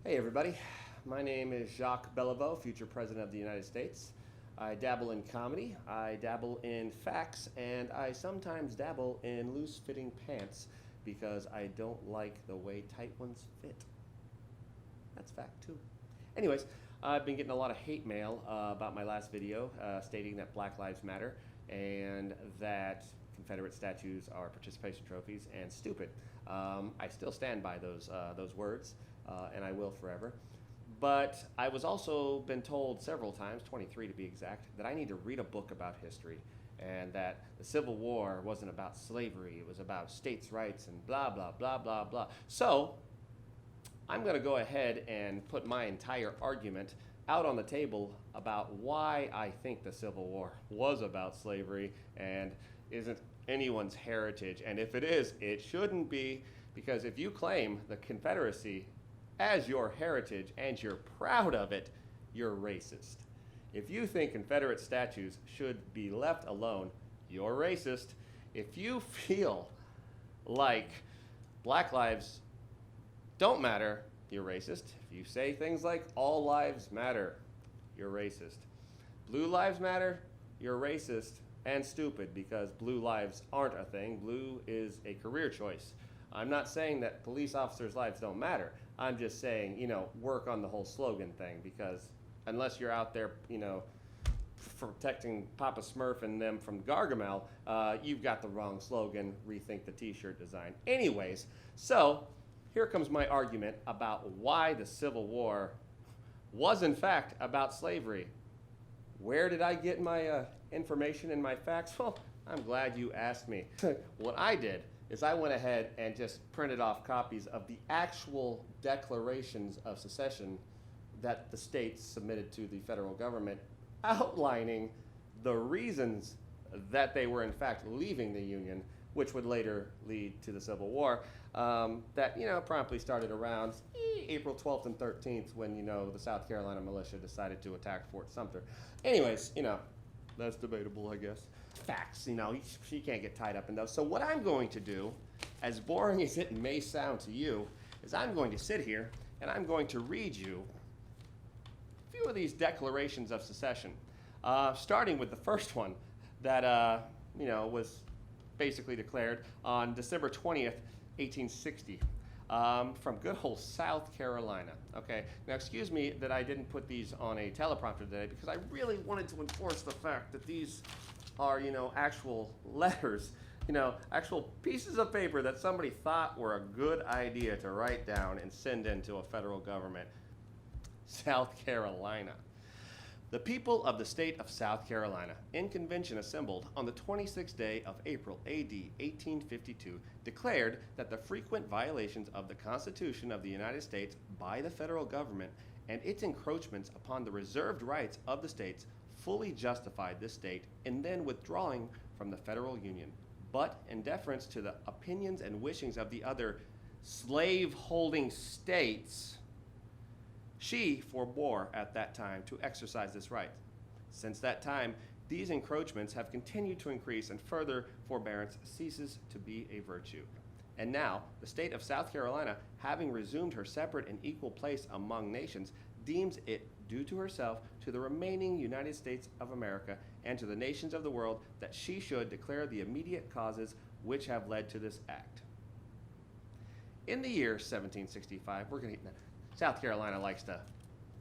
Hey everybody, my name is Jacques Belliveau, future President of the United States. I dabble in comedy, I dabble in facts, and I sometimes dabble in loose-fitting pants because I don't like the way tight ones fit. That's fact too. Anyways, I've been getting a lot of hate mail about my last video stating that Black Lives Matter and that Confederate statues are participation trophies and stupid. I still stand by those words. And I will forever. But I was also been told several times, 23 to be exact, that I need to read a book about history and that the Civil War wasn't about slavery, it was about states' rights and blah, blah, blah, blah, blah. So I'm going to go ahead and put my entire argument out on the table about why I think the Civil War was about slavery and isn't anyone's heritage. And if it is, it shouldn't be, because if you claim the Confederacy as your heritage and you're proud of it, you're racist. If you think Confederate statues should be left alone, you're racist. If you feel like black lives don't matter, you're racist. If you say things like all lives matter, you're racist. Blue lives matter, you're racist and stupid because blue lives aren't a thing. Blue is a career choice. I'm not saying that police officers' lives don't matter. I'm just saying, work on the whole slogan thing, because unless you're out there, protecting Papa Smurf and them from Gargamel, you've got the wrong slogan. Rethink the t-shirt design. Anyways, so here comes my argument about why the Civil War was in fact about slavery. Where did I get my information and my facts? Well, I'm glad you asked me. What I did is I went ahead and just printed off copies of the actual declarations of secession that the states submitted to the federal government, outlining the reasons that they were in fact leaving the Union, which would later lead to the Civil War, that promptly started around April 12th and 13th when the South Carolina militia decided to attack Fort Sumter. Anyways, that's debatable, I guess. Facts, she can't get tied up in those. So what I'm going to do, as boring as it may sound to you, is I'm going to sit here and I'm going to read you a few of these declarations of secession, starting with the first one that was basically declared on December 20th, 1860. From good old South Carolina. Okay, now excuse me that I didn't put these on a teleprompter today because I really wanted to enforce the fact that these are, actual letters, actual pieces of paper that somebody thought were a good idea to write down and send into a federal government. South Carolina. The people of the state of South Carolina, in convention assembled on the 26th day of April, A.D. 1852, declared that the frequent violations of the Constitution of the United States by the federal government and its encroachments upon the reserved rights of the states fully justified this state in then withdrawing from the federal union. But in deference to the opinions and wishings of the other slave-holding states, she forbore at that time to exercise this right. Since that time, these encroachments have continued to increase, and further forbearance ceases to be a virtue. And now, the state of South Carolina, having resumed her separate and equal place among nations, deems it due to herself, to the remaining United States of America, and to the nations of the world, that she should declare the immediate causes which have led to this act. In the year 1765, South Carolina likes to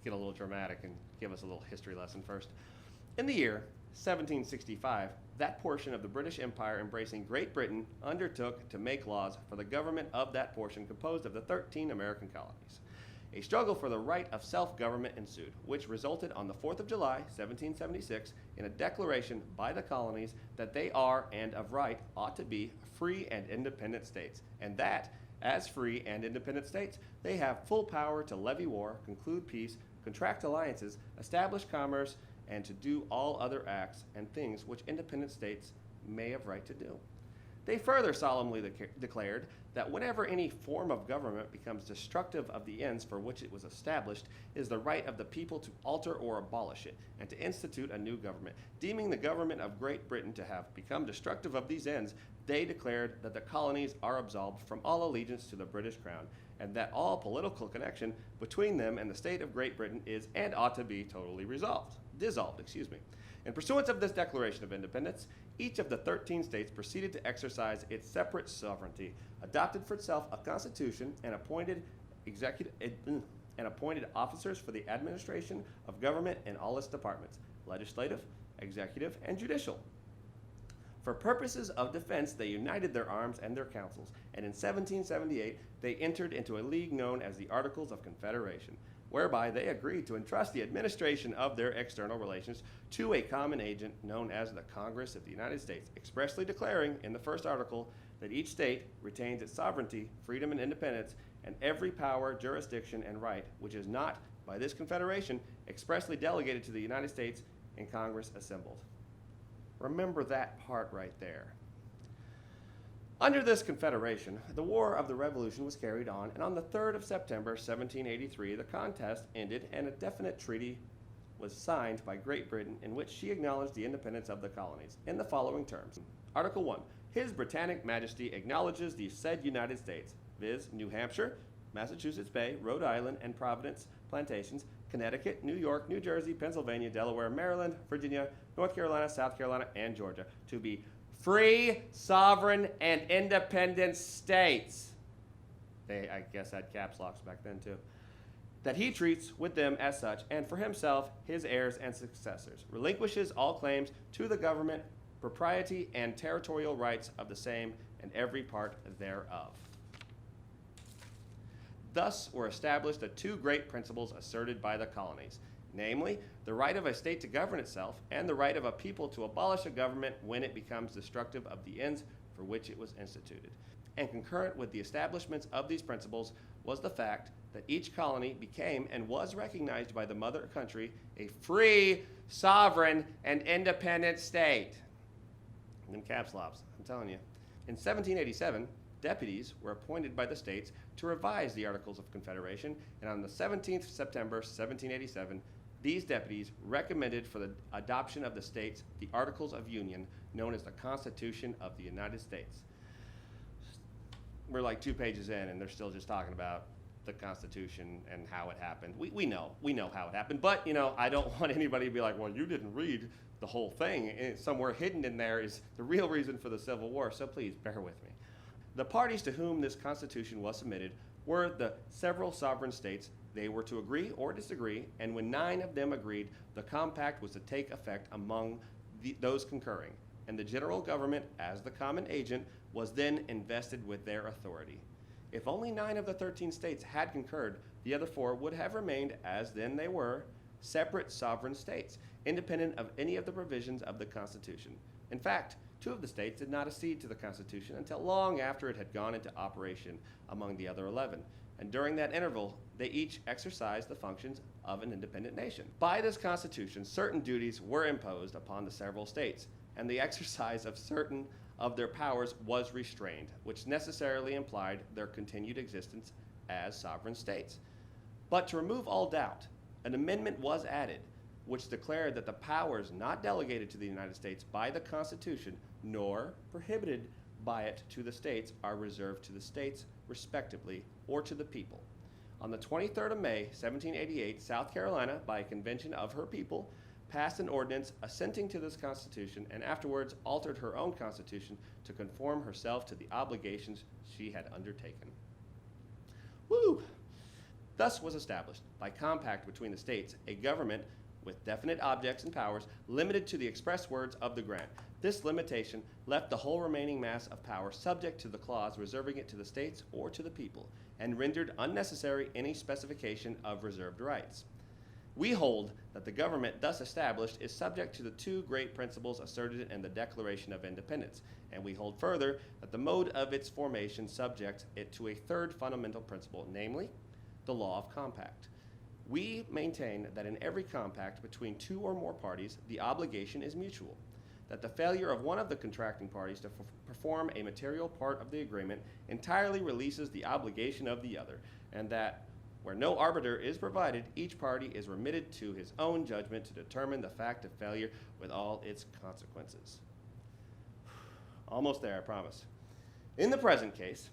get a little dramatic and give us a little history lesson first. In the year 1765, that portion of the British Empire embracing Great Britain undertook to make laws for the government of that portion composed of the 13 American colonies. A struggle for the right of self-government ensued, which resulted on the 4th of July, 1776, in a declaration by the colonies that they are and of right ought to be free and independent states, and that, as free and independent states, they have full power to levy war, conclude peace, contract alliances, establish commerce, and to do all other acts and things which independent states may have right to do. They further solemnly declared that whenever any form of government becomes destructive of the ends for which it was established, it is the right of the people to alter or abolish it, and to institute a new government. Deeming the government of Great Britain to have become destructive of these ends, they declared that the colonies are absolved from all allegiance to the British crown, and that all political connection between them and the state of Great Britain is and ought to be totally dissolved. In pursuance of this Declaration of Independence, each of the 13 states proceeded to exercise its separate sovereignty, adopted for itself a constitution, and appointed officers for the administration of government in all its departments, legislative, executive, and judicial. For purposes of defense, they united their arms and their councils, and in 1778 they entered into a league known as the Articles of Confederation, whereby they agreed to entrust the administration of their external relations to a common agent known as the Congress of the United States, expressly declaring in the first article that each state retains its sovereignty, freedom, and independence, and every power, jurisdiction, and right which is not, by this confederation, expressly delegated to the United States in Congress assembled. Remember that part right there. Under this confederation, the War of the Revolution was carried on, and on the 3rd of September, 1783, the contest ended and a definite treaty was signed by Great Britain in which she acknowledged the independence of the colonies in the following terms. Article 1. His Britannic Majesty acknowledges the said United States, viz. New Hampshire, Massachusetts Bay, Rhode Island, and Providence Plantations, Connecticut, New York, New Jersey, Pennsylvania, Delaware, Maryland, Virginia, North Carolina, South Carolina, and Georgia to be free, sovereign, and independent states. They, I guess, had caps locks back then, too. That he treats with them as such, and for himself, his heirs, and successors, relinquishes all claims to the government, propriety, and territorial rights of the same, and every part thereof. Thus were established the two great principles asserted by the colonies, namely, the right of a state to govern itself and the right of a people to abolish a government when it becomes destructive of the ends for which it was instituted. And concurrent with the establishments of these principles was the fact that each colony became and was recognized by the mother country a free, sovereign, and independent state. Them caps locks, I'm telling you. In 1787, deputies were appointed by the states to revise the Articles of Confederation, and on the 17th September, 1787, these deputies recommended for the adoption of the states the Articles of Union, known as the Constitution of the United States. We're like 2 pages in, and they're still just talking about the Constitution and how it happened. We know how it happened, but I don't want anybody to be like, well, you didn't read the whole thing. And somewhere hidden in there is the real reason for the Civil War, so please bear with me. The parties to whom this Constitution was submitted were the several sovereign states. They were to agree or disagree, and when 9 of them agreed, the compact was to take effect among those concurring, and the general government, as the common agent, was then invested with their authority. If only 9 of the 13 states had concurred, the other 4 would have remained, as then they were, separate sovereign states, independent of any of the provisions of the Constitution. In fact, 2 of the states did not accede to the Constitution until long after it had gone into operation among the other 11, and during that interval, they each exercised the functions of an independent nation. By this Constitution, certain duties were imposed upon the several states, and the exercise of certain of their powers was restrained, which necessarily implied their continued existence as sovereign states. But to remove all doubt, an amendment was added, which declared that the powers not delegated to the United States by the Constitution, nor prohibited by it to the states, are reserved to the states, respectively, or to the people. On the 23rd of May, 1788, South Carolina, by a convention of her people, passed an ordinance assenting to this Constitution, and afterwards altered her own Constitution to conform herself to the obligations she had undertaken. Woo! Thus was established, by compact between the states, a government with definite objects and powers limited to the express words of the grant. This limitation left the whole remaining mass of power subject to the clause reserving it to the states or to the people, and rendered unnecessary any specification of reserved rights. We hold that the government thus established is subject to the 2 great principles asserted in the Declaration of Independence, and we hold further that the mode of its formation subjects it to a 3rd fundamental principle, namely, the law of compact. We maintain that in every compact between 2 or more parties, the obligation is mutual, that the failure of one of the contracting parties to perform a material part of the agreement entirely releases the obligation of the other, and that where no arbiter is provided, each party is remitted to his own judgment to determine the fact of failure with all its consequences. Almost there, I promise. In the present case,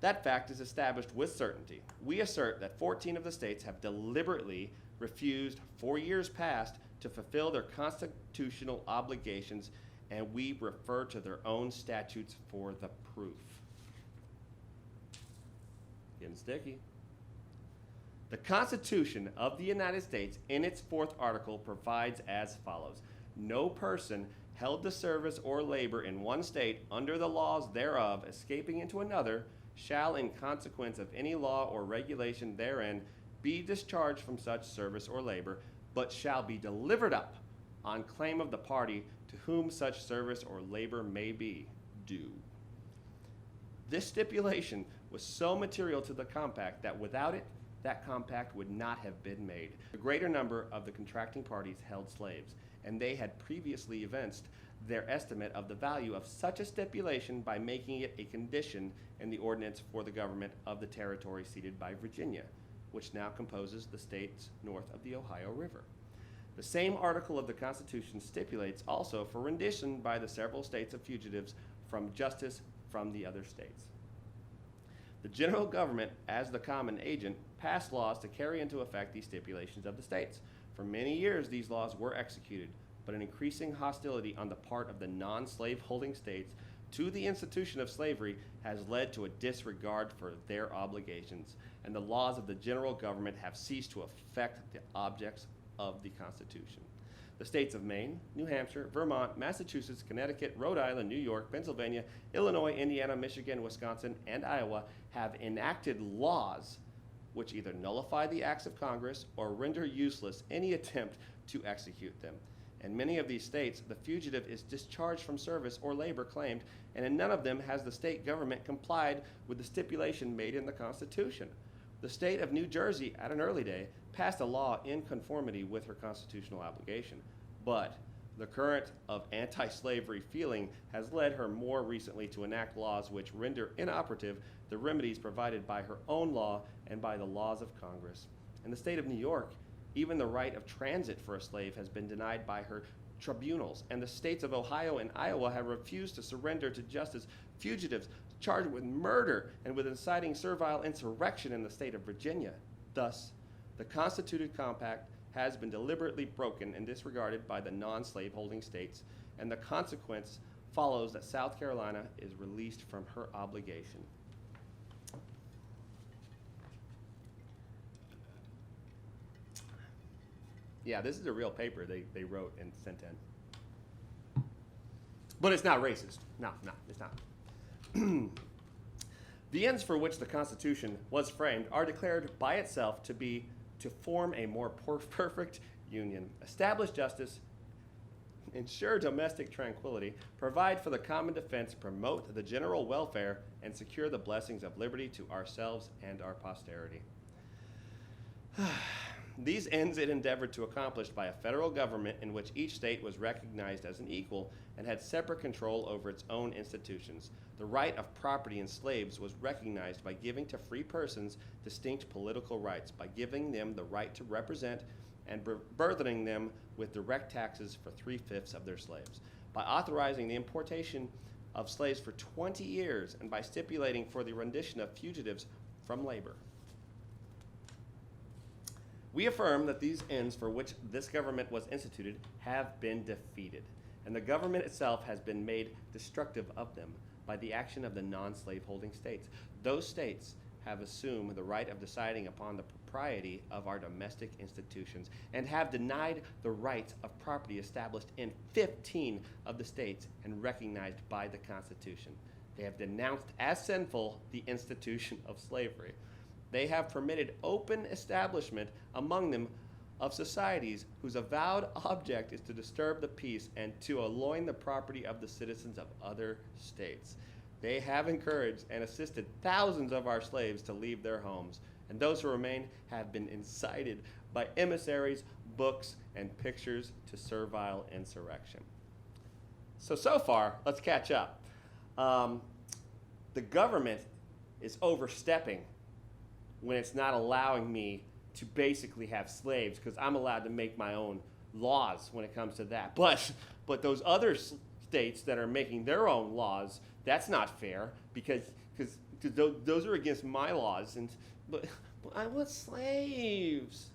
That fact is established with certainty. We assert that 14 of the states have deliberately refused for years past to fulfill their constitutional obligations, and we refer to their own statutes for the proof. Getting sticky. The Constitution of the United States, in its 4th article, provides as follows: no person held to service or labor in one state under the laws thereof, escaping into another, shall, in consequence of any law or regulation therein, be discharged from such service or labor, but shall be delivered up on claim of the party to whom such service or labor may be due. This stipulation was so material to the compact that without it, that compact would not have been made. The greater number of the contracting parties held slaves, and they had previously evinced their estimate of the value of such a stipulation by making it a condition in the ordinance for the government of the territory ceded by Virginia, which now composes the states north of the Ohio River. The same article of the Constitution stipulates also for rendition by the several states of fugitives from justice from the other states. The general government, as the common agent, passed laws to carry into effect these stipulations of the states. For many years, these laws were executed, but an increasing hostility on the part of the non-slave holding states to the institution of slavery has led to a disregard for their obligations, and the laws of the general government have ceased to affect the objects of the Constitution. The states of Maine, New Hampshire, Vermont, Massachusetts, Connecticut, Rhode Island, New York, Pennsylvania, Illinois, Indiana, Michigan, Wisconsin, and Iowa have enacted laws which either nullify the acts of Congress or render useless any attempt to execute them. In many of these states, the fugitive is discharged from service or labor claimed, and in none of them has the state government complied with the stipulation made in the Constitution. The state of New Jersey, at an early day, passed a law in conformity with her constitutional obligation, but the current of anti-slavery feeling has led her more recently to enact laws which render inoperative the remedies provided by her own law and by the laws of Congress. In the state of New York, even the right of transit for a slave has been denied by her tribunals, and the states of Ohio and Iowa have refused to surrender to justice fugitives charged with murder and with inciting servile insurrection in the state of Virginia. Thus, the constituted compact has been deliberately broken and disregarded by the non-slave holding states, and the consequence follows that South Carolina is released from her obligation. Yeah, this is a real paper they wrote and sent in. But it's not racist. No, it's not. The ends for which the Constitution was framed are declared by itself to form a more perfect union, establish justice, ensure domestic tranquility, provide for the common defense, promote the general welfare, and secure the blessings of liberty to ourselves and our posterity. These ends it endeavored to accomplish by a federal government in which each state was recognized as an equal and had separate control over its own institutions. The right of property in slaves was recognized by giving to free persons distinct political rights, by giving them the right to represent and burthening them with direct taxes for 3/5 of their slaves, by authorizing the importation of slaves for 20 years, and by stipulating for the rendition of fugitives from labor. We affirm that these ends for which this government was instituted have been defeated, and the government itself has been made destructive of them by the action of the non-slave holding states. Those states have assumed the right of deciding upon the propriety of our domestic institutions and have denied the rights of property established in 15 of the states and recognized by the Constitution. They have denounced as sinful the institution of slavery. They have permitted open establishment among them of societies whose avowed object is to disturb the peace and to elloign the property of the citizens of other states. They have encouraged and assisted thousands of our slaves to leave their homes, and those who remain have been incited by emissaries, books, and pictures to servile insurrection. So far, let's catch up. The government is overstepping when it's not allowing me to basically have slaves, because I'm allowed to make my own laws when it comes to that. But those other states that are making their own laws, that's not fair, because Those are against my laws, but I want slaves.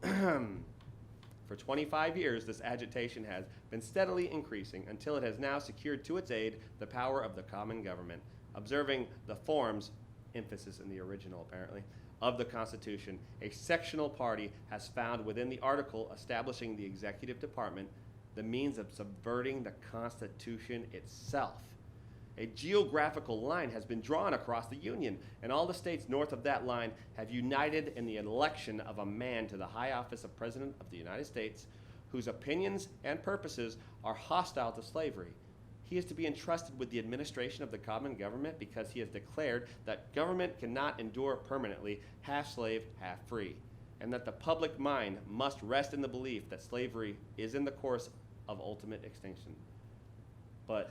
For 25 years, this agitation has been steadily increasing until it has now secured to its aid the power of the common government. Observing the forms, emphasis in the original apparently, of the Constitution, a sectional party has found within the article establishing the executive department the means of subverting the Constitution itself. A geographical line has been drawn across the Union, and all the states north of that line have united in the election of a man to the high office of President of the United States whose opinions and purposes are hostile to slavery. He is to be entrusted with the administration of the common government because he has declared that government cannot endure permanently half slave, half free, and that the public mind must rest in the belief that slavery is in the course of ultimate extinction. But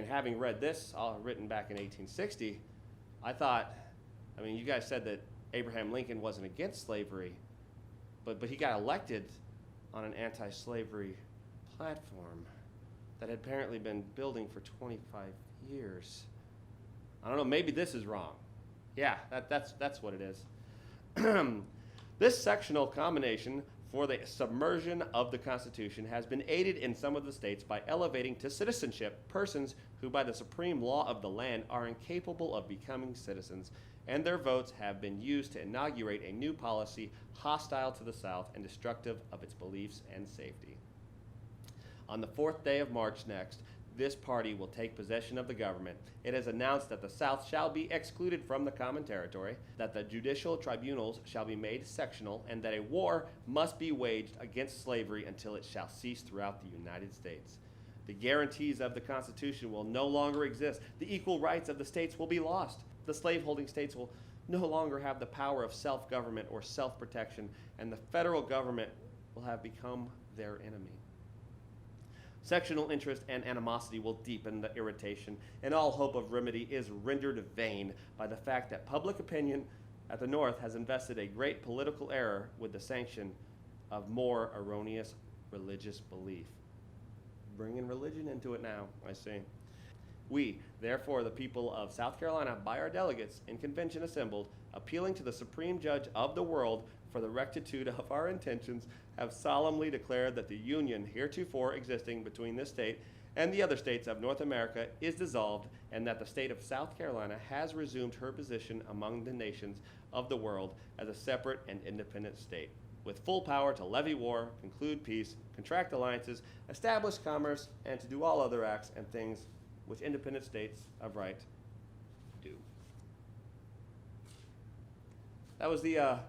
having read this, all written back in 1860, I thought, you guys said that Abraham Lincoln wasn't against slavery, but he got elected on an anti-slavery platform that had apparently been building for 25 years. I don't know, maybe this is wrong. Yeah, that's what it is. This sectional combination for the submersion of the Constitution has been aided in some of the states by elevating to citizenship persons who by the supreme law of the land are incapable of becoming citizens, and their votes have been used to inaugurate a new policy hostile to the South and destructive of its beliefs and safety. On the 4th day of March next, this party will take possession of the government. It has announced that the South shall be excluded from the common territory, that the judicial tribunals shall be made sectional, and that a war must be waged against slavery until it shall cease throughout the United States. The guarantees of the Constitution will no longer exist. The equal rights of the states will be lost. The slaveholding states will no longer have the power of self-government or self-protection, and the federal government will have become their enemy. Sectional interest and animosity will deepen the irritation, and all hope of remedy is rendered vain by the fact that public opinion at the North has invested a great political error with the sanction of more erroneous religious belief. Bringing religion into it now, I see. We, therefore, the people of South Carolina, by our delegates in convention assembled, appealing to the Supreme Judge of the world for the rectitude of our intentions, have solemnly declared that the union heretofore existing between this state and the other states of North America is dissolved, and that the state of South Carolina has resumed her position among the nations of the world as a separate and independent state, with full power to levy war, conclude peace, contract alliances, establish commerce, and to do all other acts and things which independent states of right do. That was the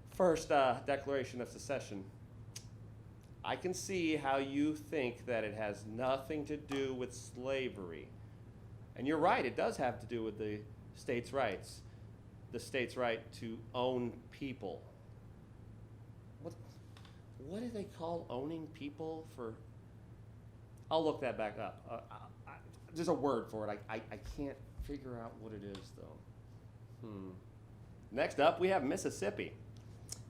first Declaration of Secession. I can see how you think that it has nothing to do with slavery. And you're right, it does have to do with the states' rights. The states' right to own people. What do they call owning people for? I'll look that back up. There's a word for it. I can't figure out what it is, though. Next up, we have Mississippi.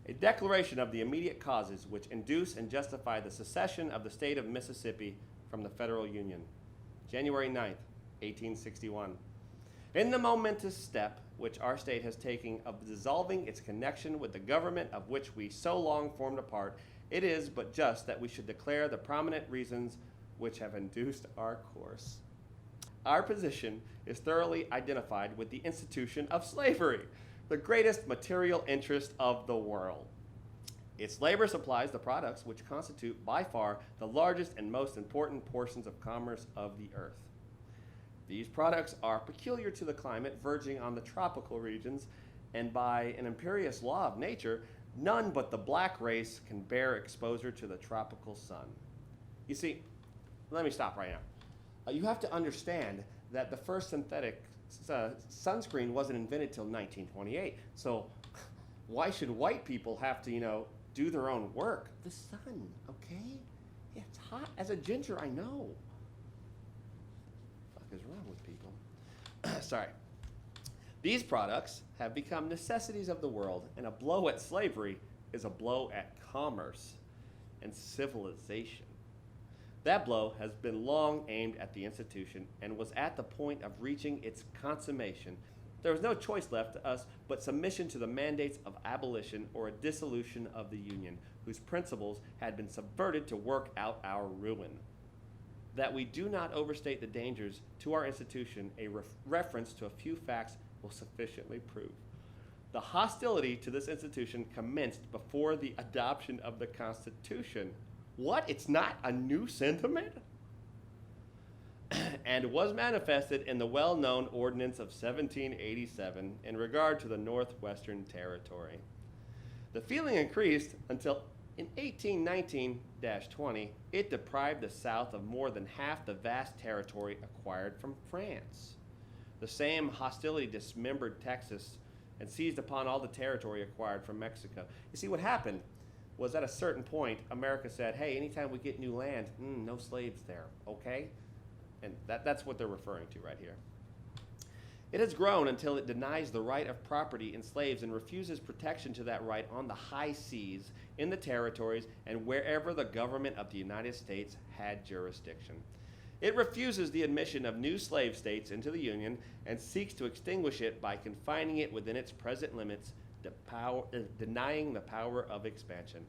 A declaration of the immediate causes which induce and justify the secession of the state of Mississippi from the federal union. January 9th, 1861. In the momentous step which our state has taken of dissolving its connection with the government of which we so long formed a part, it is but just that we should declare the prominent reasons which have induced our course. Our position is thoroughly identified with the institution of slavery, the greatest material interest of the world. Its labor supplies the products which constitute by far the largest and most important portions of commerce of the earth. These products are peculiar to the climate verging on the tropical regions, and by an imperious law of nature, none but the black race can bear exposure to the tropical sun. You see, let me stop right now. You have to understand that the first synthetic sunscreen wasn't invented till 1928. So why should white people have to, do their own work? The sun, okay? Yeah, it's hot. As a ginger, I know. What the fuck is wrong with people? Sorry. These products have become necessities of the world, and a blow at slavery is a blow at commerce and civilization. That blow has been long aimed at the institution and was at the point of reaching its consummation. There was no choice left to us but submission to the mandates of abolition or a dissolution of the Union, whose principles had been subverted to work out our ruin. That we do not overstate the dangers to our institution, a reference to a few facts will sufficiently prove. The hostility to this institution commenced before the adoption of the Constitution. What? It's not a new sentiment? And was manifested in the well-known Ordinance of 1787 in regard to the Northwestern Territory. The feeling increased until in 1819-20, it deprived the South of more than half the vast territory acquired from France. The same hostility dismembered Texas and seized upon all the territory acquired from Mexico. You see, what happened was at a certain point, America said, hey, anytime we get new land, no slaves there, okay? And that's what they're referring to right here. It has grown until it denies the right of property in slaves and refuses protection to that right on the high seas, in the territories, and wherever the government of the United States had jurisdiction. It refuses the admission of new slave states into the Union and seeks to extinguish it by confining it within its present limits, denying the power of expansion.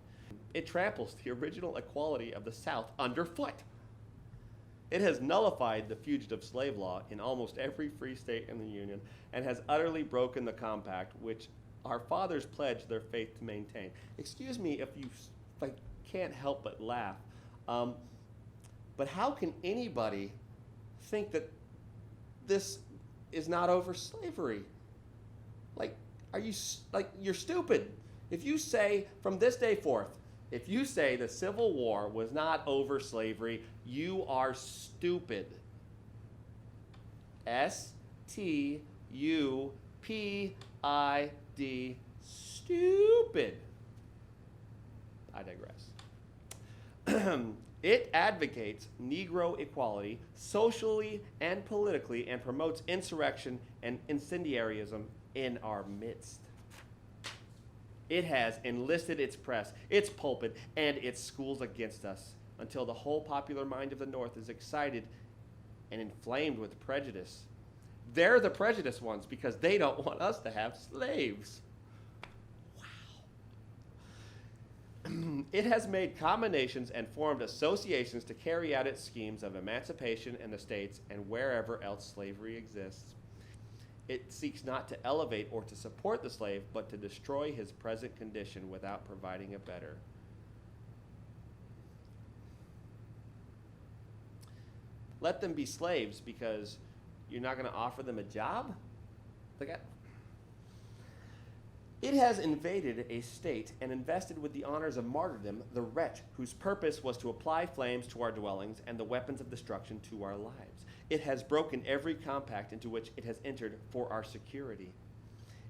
It tramples the original equality of the South underfoot. It has nullified the fugitive slave law in almost every free state in the Union and has utterly broken the compact which our fathers pledged their faith to maintain. Excuse me if you can't help but laugh, but how can anybody think that this is not over slavery? You're stupid. If you say from this day forth, if you say the Civil War was not over slavery, you are stupid. S-T-U-P-I-D, stupid. I digress. It advocates Negro equality socially and politically and promotes insurrection and incendiarism in our midst. It has enlisted its press, its pulpit, and its schools against us until the whole popular mind of the North is excited and inflamed with prejudice. They're the prejudiced ones because they don't want us to have slaves. Wow. It has made combinations and formed associations to carry out its schemes of emancipation in the states and wherever else slavery exists. It seeks not to elevate or to support the slave, but to destroy his present condition without providing a better. Let them be slaves because you're not going to offer them a job? It has invaded a state and invested with the honors of martyrdom the wretch whose purpose was to apply flames to our dwellings and the weapons of destruction to our lives. It has broken every compact into which it has entered for our security.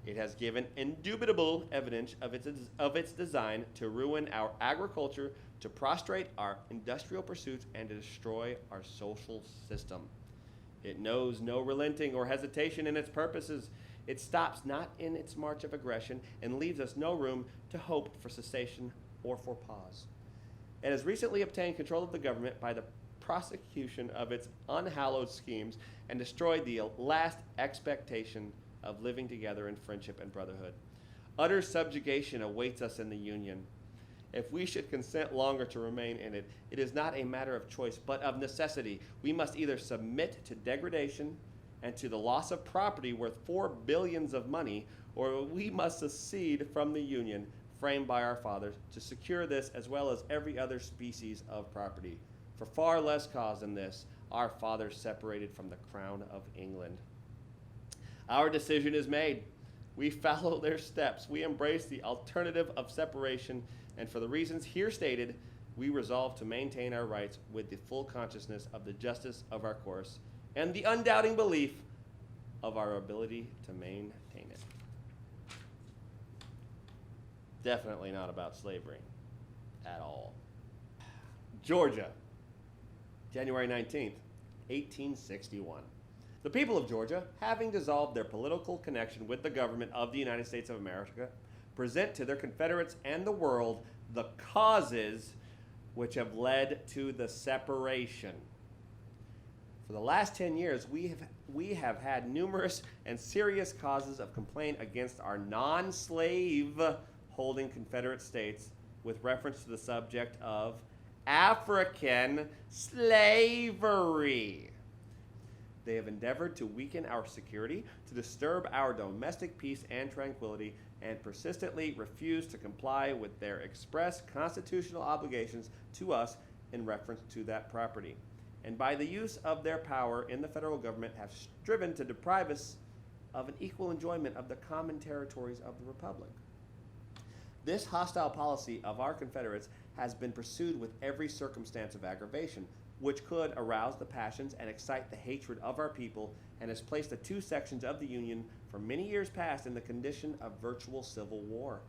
It has given indubitable evidence of its design to ruin our agriculture, to prostrate our industrial pursuits, and to destroy our social system. It knows no relenting or hesitation in its purposes. It stops not in its march of aggression and leaves us no room to hope for cessation or for pause. It has recently obtained control of the government by the prosecution of its unhallowed schemes and destroyed the last expectation of living together in friendship and brotherhood. Utter subjugation awaits us in the Union. If we should consent longer to remain in it, it is not a matter of choice, but of necessity. We must either submit to degradation and to the loss of property worth $4 billion of money, or we must secede from the Union framed by our fathers to secure this as well as every other species of property. For far less cause than this, our fathers separated from the crown of England. Our decision is made. We follow their steps. We embrace the alternative of separation, and for the reasons here stated, we resolve to maintain our rights with the full consciousness of the justice of our course and the undoubting belief of our ability to maintain it. Definitely not about slavery at all. Georgia, January 19th, 1861. The people of Georgia, having dissolved their political connection with the government of the United States of America, present to their Confederates and the world the causes which have led to the separation. For the last 10 years, we have had numerous and serious causes of complaint against our non-slave holding Confederate states with reference to the subject of African slavery. They have endeavored to weaken our security, to disturb our domestic peace and tranquility, and persistently refuse to comply with their express constitutional obligations to us in reference to that property. And by the use of their power in the federal government have striven to deprive us of an equal enjoyment of the common territories of the Republic. This hostile policy of our Confederates has been pursued with every circumstance of aggravation, which could arouse the passions and excite the hatred of our people, and has placed the two sections of the Union for many years past in the condition of virtual civil war.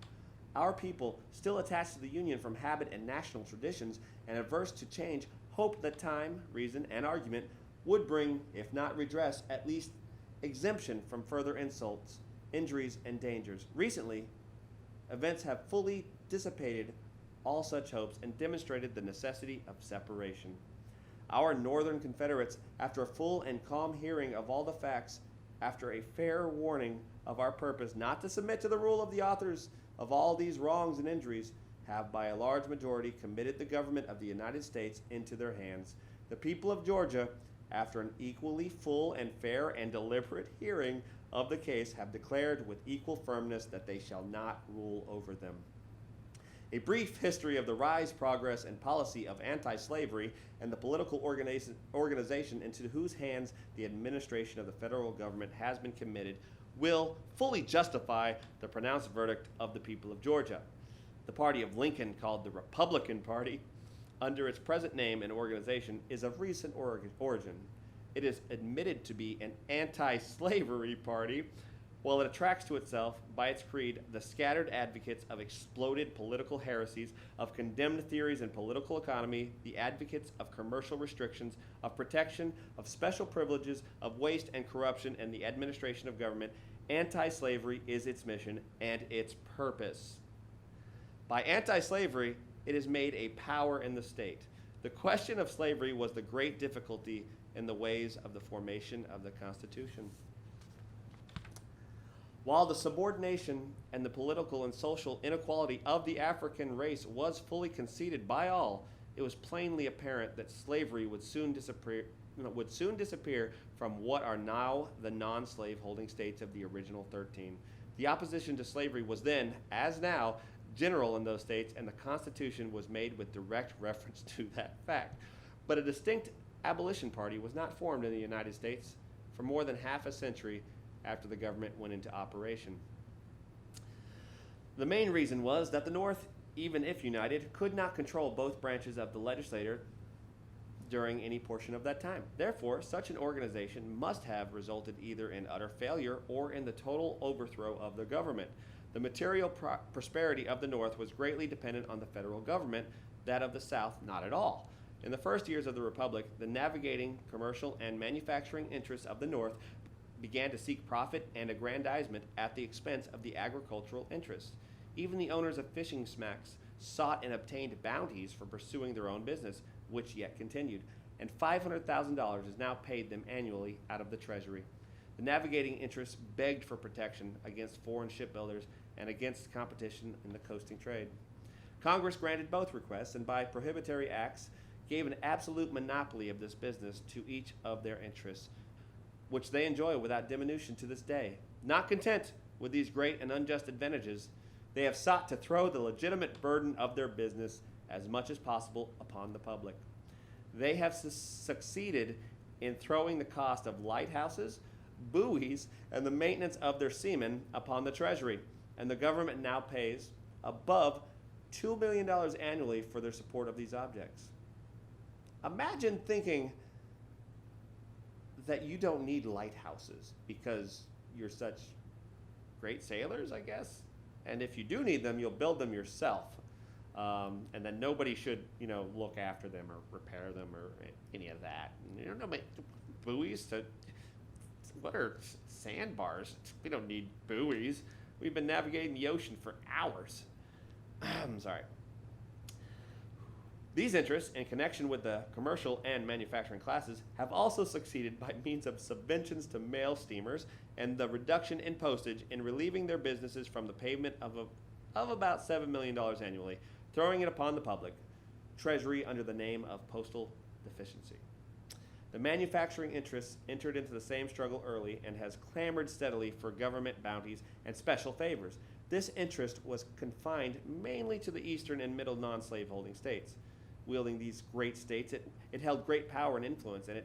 Our people, still attached to the Union from habit and national traditions, and averse to change, hope that time, reason, and argument would bring, if not redress, at least exemption from further insults, injuries, and dangers. Recently, events have fully dissipated all such hopes and demonstrated the necessity of separation. Our Northern Confederates, after a full and calm hearing of all the facts, after a fair warning of our purpose not to submit to the rule of the authors of all these wrongs and injuries, have by a large majority committed the government of the United States into their hands. The people of Georgia, after an equally full and fair and deliberate hearing of the case, have declared with equal firmness that they shall not rule over them. A brief history of the rise, progress, and policy of anti-slavery and the political organization into whose hands the administration of the federal government has been committed will fully justify the pronounced verdict of the people of Georgia. The party of Lincoln, called the Republican Party, under its present name and organization, is of recent origin. It is admitted to be an anti-slavery party, while it attracts to itself, by its creed, the scattered advocates of exploded political heresies, of condemned theories in political economy, the advocates of commercial restrictions, of protection, of special privileges, of waste and corruption in the administration of government. Anti-slavery is its mission and its purpose. By anti-slavery, it is made a power in the state. The question of slavery was the great difficulty in the ways of the formation of the Constitution. While the subordination and the political and social inequality of the African race was fully conceded by all, it was plainly apparent that slavery would soon disappear from what are now the non-slave holding states of the original 13. The opposition to slavery was then, as now, general in those states, and the Constitution was made with direct reference to that fact. But a distinct abolition party was not formed in the United States for more than half a century after the government went into operation. The main reason was that the North, even if united, could not control both branches of the legislature during any portion of that time. Therefore, such an organization must have resulted either in utter failure or in the total overthrow of the government. The material prosperity of the North was greatly dependent on the federal government, that of the South not at all. In the first years of the Republic, the navigating, commercial, and manufacturing interests of the North began to seek profit and aggrandizement at the expense of the agricultural interests. Even the owners of fishing smacks sought and obtained bounties for pursuing their own business, which yet continued, and $500,000 is now paid them annually out of the Treasury. The navigating interests begged for protection against foreign shipbuilders and against competition in the coasting trade. Congress granted both requests, and by prohibitory acts gave an absolute monopoly of this business to each of their interests, which they enjoy without diminution to this day. Not content with these great and unjust advantages, they have sought to throw the legitimate burden of their business as much as possible upon the public. They have succeeded in throwing the cost of lighthouses, buoys, and the maintenance of their seamen upon the Treasury, and the government now pays above $2 million annually for their support of these objects. Imagine thinking that you don't need lighthouses because you're such great sailors, I guess. And if you do need them, you'll build them yourself. And then nobody should, look after them or repair them or any of that. Buoys what are sandbars? We don't need buoys. We've been navigating the ocean for hours. I'm sorry. These interests, in connection with the commercial and manufacturing classes, have also succeeded by means of subventions to mail steamers and the reduction in postage in relieving their businesses from the payment of about $7 million annually, throwing it upon the public treasury under the name of postal deficiency. The manufacturing interests entered into the same struggle early and has clamored steadily for government bounties and special favors. This interest was confined mainly to the eastern and middle non-slaveholding states. Wielding these great states, it held great power and influence, and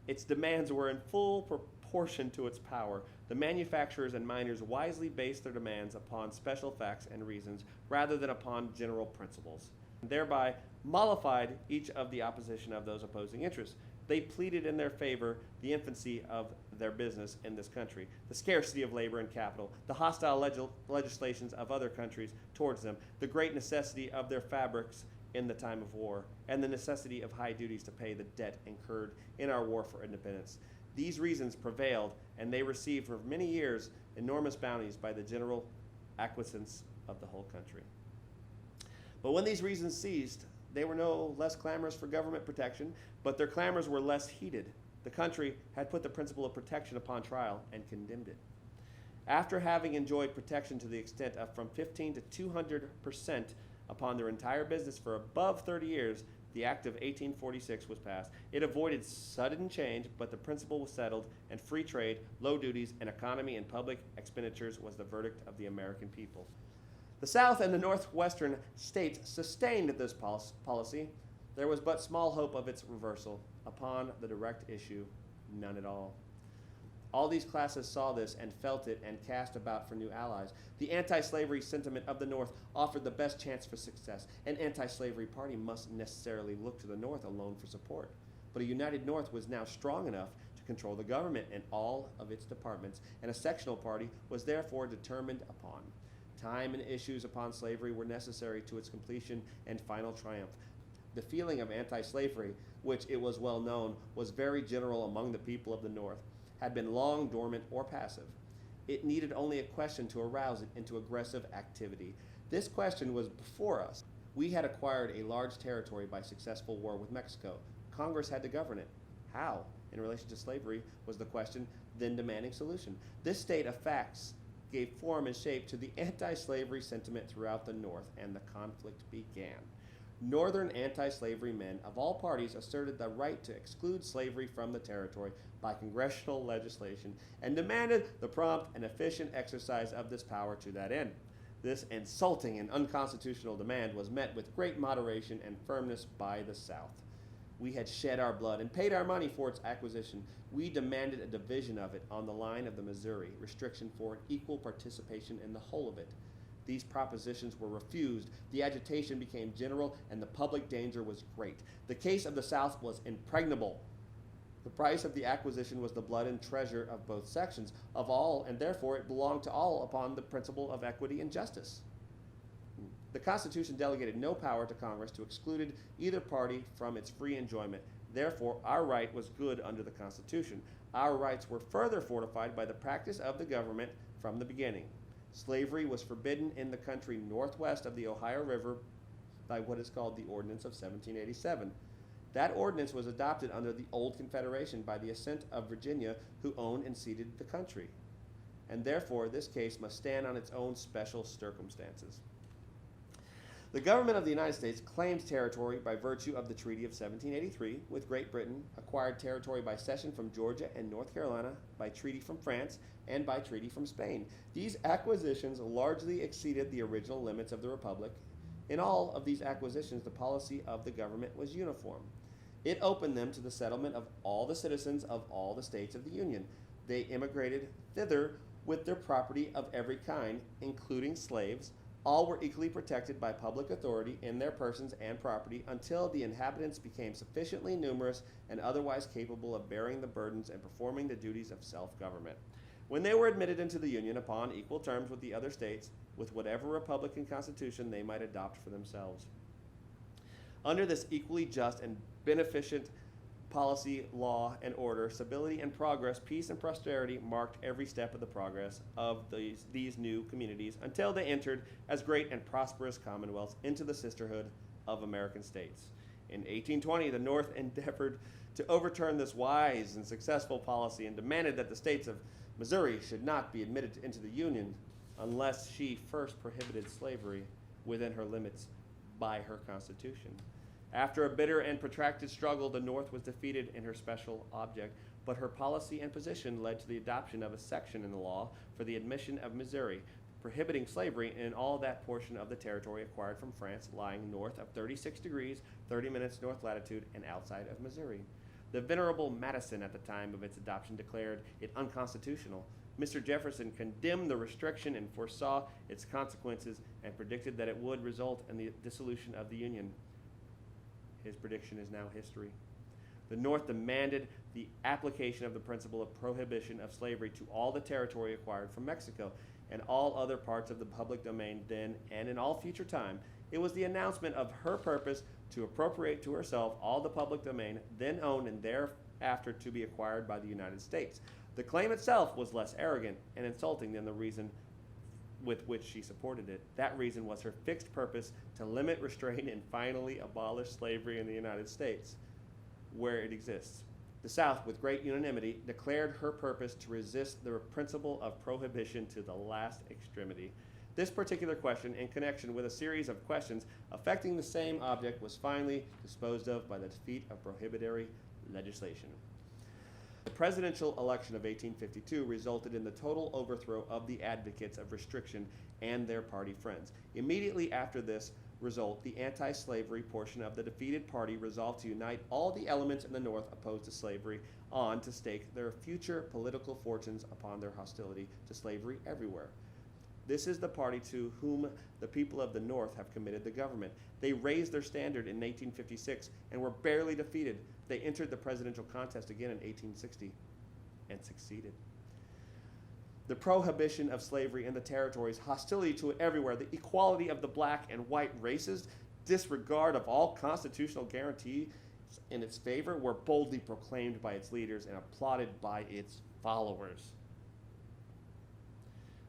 its demands were in full proportion to its power. The manufacturers and miners wisely based their demands upon special facts and reasons rather than upon general principles, and thereby mollified each of the opposition of those opposing interests. They pleaded in their favor the infancy of their business in this country, the scarcity of labor and capital, the hostile legislations of other countries towards them, the great necessity of their fabrics in the time of war, and the necessity of high duties to pay the debt incurred in our war for independence. These reasons prevailed, and they received for many years enormous bounties by the general acquiescence of the whole country. But when these reasons ceased, they were no less clamorous for government protection, but their clamors were less heated. The country had put the principle of protection upon trial and condemned it. After having enjoyed protection to the extent of from 15 to 200% upon their entire business for above 30 years, the Act of 1846 was passed. It avoided sudden change, but the principle was settled, and free trade, low duties, and economy in public expenditures was the verdict of the American people. The South and the Northwestern states sustained this policy. There was but small hope of its reversal. Upon the direct issue, none at all. All these classes saw this and felt it and cast about for new allies. The anti-slavery sentiment of the North offered the best chance for success. An anti-slavery party must necessarily look to the North alone for support. But a united North was now strong enough to control the government and all of its departments, and a sectional party was therefore determined upon. Time and issues upon slavery were necessary to its completion and final triumph. The feeling of anti-slavery, which it was well known, was very general among the people of the North, had been long dormant or passive. It needed only a question to arouse it into aggressive activity. This question was before us. We had acquired a large territory by successful war with Mexico. Congress had to govern it. How, in relation to slavery, was the question, then demanding solution. This state of facts gave form and shape to the anti-slavery sentiment throughout the North, and the conflict began. Northern anti-slavery men of all parties asserted the right to exclude slavery from the territory by congressional legislation and demanded the prompt and efficient exercise of this power to that end. This insulting and unconstitutional demand was met with great moderation and firmness by the South. We had shed our blood and paid our money for its acquisition. We demanded a division of it on the line of the Missouri, restriction for equal participation in the whole of it. These propositions were refused, the agitation became general, and the public danger was great. The case of the South was impregnable. The price of the acquisition was the blood and treasure of both sections, of all, and therefore it belonged to all upon the principle of equity and justice. The Constitution delegated no power to Congress to exclude either party from its free enjoyment. Therefore, our right was good under the Constitution. Our rights were further fortified by the practice of the government from the beginning. Slavery was forbidden in the country northwest of the Ohio River by what is called the Ordinance of 1787. That ordinance was adopted under the old Confederation by the assent of Virginia, who owned and ceded the country. And therefore, this case must stand on its own special circumstances. The government of the United States claims territory by virtue of the Treaty of 1783 with Great Britain, acquired territory by cession from Georgia and North Carolina, by treaty from France, and by treaty from Spain. These acquisitions largely exceeded the original limits of the Republic. In all of these acquisitions, the policy of the government was uniform. It opened them to the settlement of all the citizens of all the states of the Union. They immigrated thither with their property of every kind, including slaves. All were equally protected by public authority in their persons and property until the inhabitants became sufficiently numerous and otherwise capable of bearing the burdens and performing the duties of self-government. When they were admitted into the Union upon equal terms with the other states, with whatever Republican constitution they might adopt for themselves. Under this equally just and beneficent policy, law, and order, stability and progress, peace and prosperity marked every step of the progress of these new communities until they entered as great and prosperous commonwealths into the sisterhood of American states. In 1820, the North endeavored to overturn this wise and successful policy and demanded that the states of Missouri should not be admitted into the Union unless she first prohibited slavery within her limits by her Constitution. After a bitter and protracted struggle, the North was defeated in her special object, but her policy and position led to the adoption of a section in the law for the admission of Missouri, prohibiting slavery in all that portion of the territory acquired from France lying north of 36 degrees, 30 minutes north latitude, and outside of Missouri. The venerable Madison at the time of its adoption declared it unconstitutional. Mr. Jefferson condemned the restriction and foresaw its consequences and predicted that it would result in the dissolution of the Union. His prediction is now history. The North demanded the application of the principle of prohibition of slavery to all the territory acquired from Mexico and all other parts of the public domain then and in all future time. It was the announcement of her purpose to appropriate to herself all the public domain then owned and thereafter to be acquired by the United States. The claim itself was less arrogant and insulting than the reason with which she supported it. That reason was her fixed purpose to limit, restrain, and finally abolish slavery in the United States, where it exists. The South, with great unanimity, declared her purpose to resist the principle of prohibition to the last extremity. This particular question, in connection with a series of questions affecting the same object, was finally disposed of by the defeat of prohibitory legislation. The presidential election of 1852 resulted in the total overthrow of the advocates of restriction and their party friends. Immediately after this result, the anti-slavery portion of the defeated party resolved to unite all the elements in the North opposed to slavery on to stake their future political fortunes upon their hostility to slavery everywhere. This is the party to whom the people of the North have committed the government. They raised their standard in 1856 and were barely defeated. They entered the presidential contest again in 1860 and succeeded. The prohibition of slavery in the territories, hostility to it everywhere, the equality of the black and white races, disregard of all constitutional guarantees in its favor were boldly proclaimed by its leaders and applauded by its followers.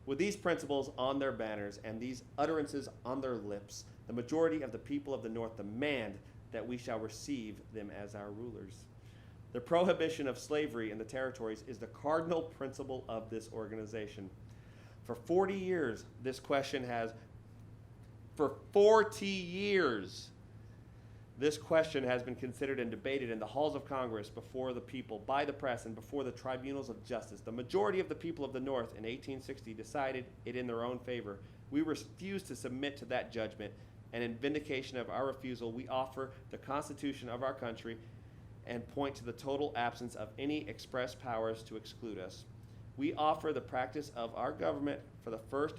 With these principles on their banners and these utterances on their lips, the majority of the people of the North demand that we shall receive them as our rulers. The prohibition of slavery in the territories is the cardinal principle of this organization. For 40 years, this question has been considered and debated in the halls of Congress, before the people, by the press, and before the tribunals of justice. The majority of the people of the North in 1860 decided it in their own favor. We refuse to submit to that judgment, and in vindication of our refusal, we offer the Constitution of our country and point to the total absence of any express powers to exclude us. We offer the practice of our government for the first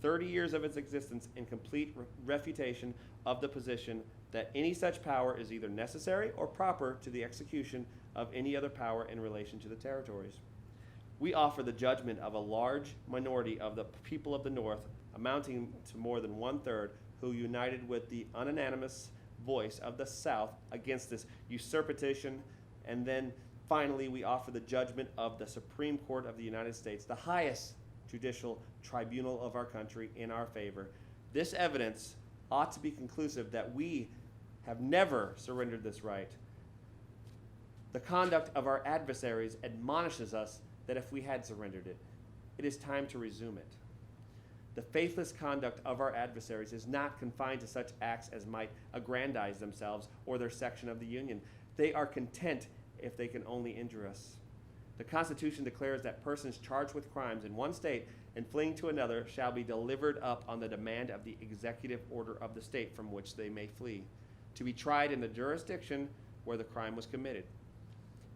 30 years of its existence in complete refutation of the position that any such power is either necessary or proper to the execution of any other power in relation to the territories. We offer the judgment of a large minority of the people of the North, amounting to more than 1/3, who united with the unanimous voice of the South against this usurpation. And then finally, we offer the judgment of the Supreme Court of the United States, the highest judicial tribunal of our country, in our favor. This evidence ought to be conclusive that we have never surrendered this right. The conduct of our adversaries admonishes us that if we had surrendered it, it is time to resume it. The faithless conduct of our adversaries is not confined to such acts as might aggrandize themselves or their section of the Union. They are content if they can only injure us. The Constitution declares that persons charged with crimes in one state and fleeing to another shall be delivered up on the demand of the executive order of the state from which they may flee, to be tried in the jurisdiction where the crime was committed.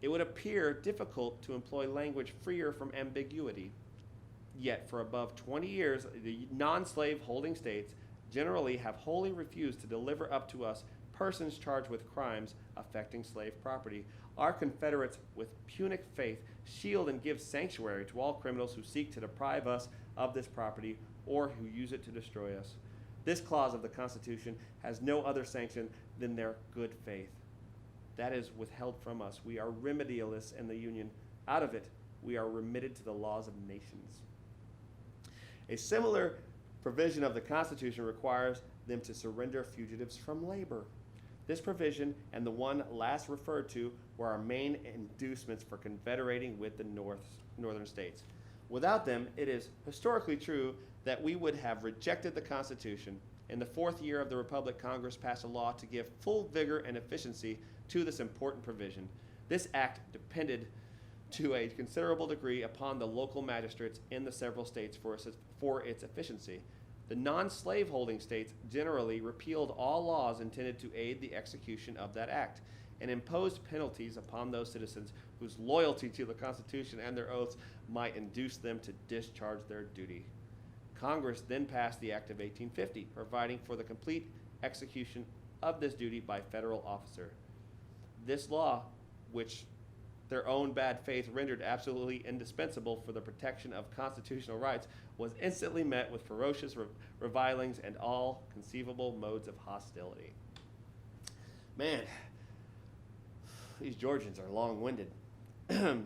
It would appear difficult to employ language freer from ambiguity. Yet for above 20 years, the non-slave holding states generally have wholly refused to deliver up to us persons charged with crimes affecting slave property. Our Confederates, with Punic faith, shield and give sanctuary to all criminals who seek to deprive us of this property or who use it to destroy us. This clause of the Constitution has no other sanction than their good faith. That is withheld from us. We are remedialists in the Union. Out of it, we are remitted to the laws of nations. A similar provision of the Constitution requires them to surrender fugitives from labor. This provision and the one last referred to were our main inducements for confederating with the northern states. Without them, it is historically true that we would have rejected the Constitution. In the 4th year of the Republic, Congress passed a law to give full vigor and efficiency to this important provision. This act depended to a considerable degree upon the local magistrates in the several states for its efficiency. The non-slaveholding states generally repealed all laws intended to aid the execution of that act and imposed penalties upon those citizens whose loyalty to the Constitution and their oaths might induce them to discharge their duty. Congress then passed the Act of 1850, providing for the complete execution of this duty by federal officer. This law, which their own bad faith rendered absolutely indispensable for the protection of constitutional rights, was instantly met with ferocious revilings and all conceivable modes of hostility. Man, these Georgians are long-winded. The